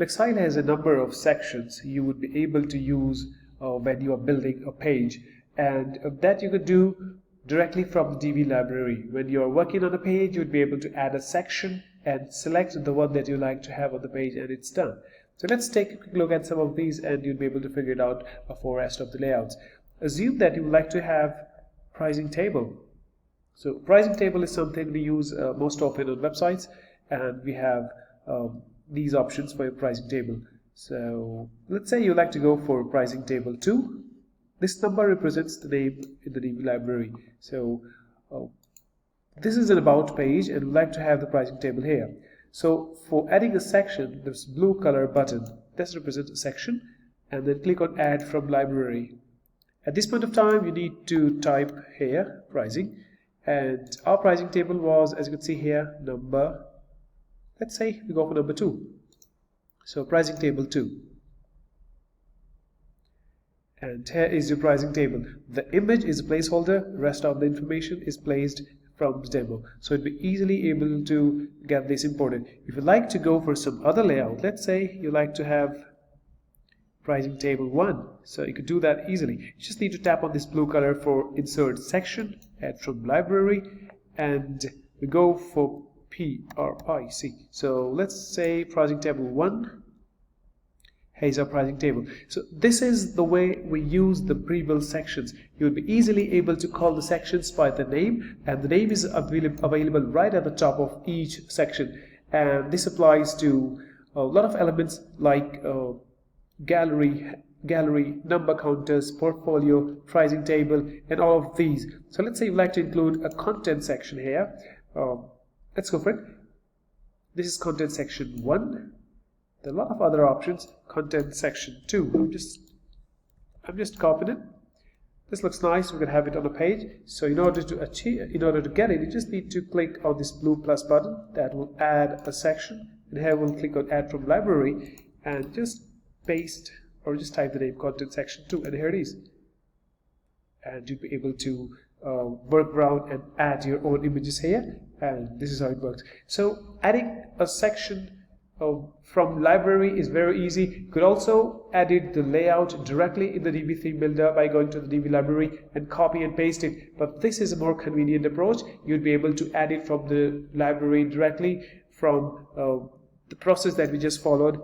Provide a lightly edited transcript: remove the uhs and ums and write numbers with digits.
Flexile has a number of sections you would be able to use when you are building a page, and that you could do directly from the Divi library. When you are working on a page, you would be able to add a section and select the one that you like to have on the page, and it's done. So let's take a quick look at some of these, and you'll be able to figure it out for the rest of the layouts. Assume that you would like to have pricing table. So pricing table is something we use most often on websites, and we have these options for your pricing table. So let's say you like to go for pricing table 2. This number represents the name in the Divi library. So this is an about page, and we like to have the pricing table here. So for adding a section, this blue color button, this represents a section, and then click on add from library. At this point of time, you need to type here pricing, and our pricing table was, as you can see here, number, let's say we go for number 2. So pricing table 2. And here is your pricing table. The image is a placeholder, rest of the information is placed from the demo. So it'll be easily able to get this imported. If you like to go for some other layout, let's say you like to have pricing table 1, so you could do that easily. You just need to tap on this blue color for insert section, add from library, and we go for PRIC. So let's say pricing table 1. Here's our pricing table. So this is the way we use the pre-built sections. You will be easily able to call the sections by the name, and the name is available right at the top of each section. And this applies to a lot of elements like gallery, number counters, portfolio, pricing table, and all of these. So let's say you'd like to include a content section here. Let's go for it. This is content section 1. There are a lot of other options. Content section 2. I'm just copying it. This looks nice. We can have it on a page. So in order to get it, you just need to click on this blue plus button that will add a section. And here we'll click on add from library and just paste or just type the name content section 2, and here it is. And you'll be able to work around and add your own images here, and this is how it works. So adding a section from library is very easy. You could also edit the layout directly in the Divi theme builder by going to the Divi library and copy and paste it, but this is a more convenient approach. You'd be able to add it from the library directly from the process that we just followed.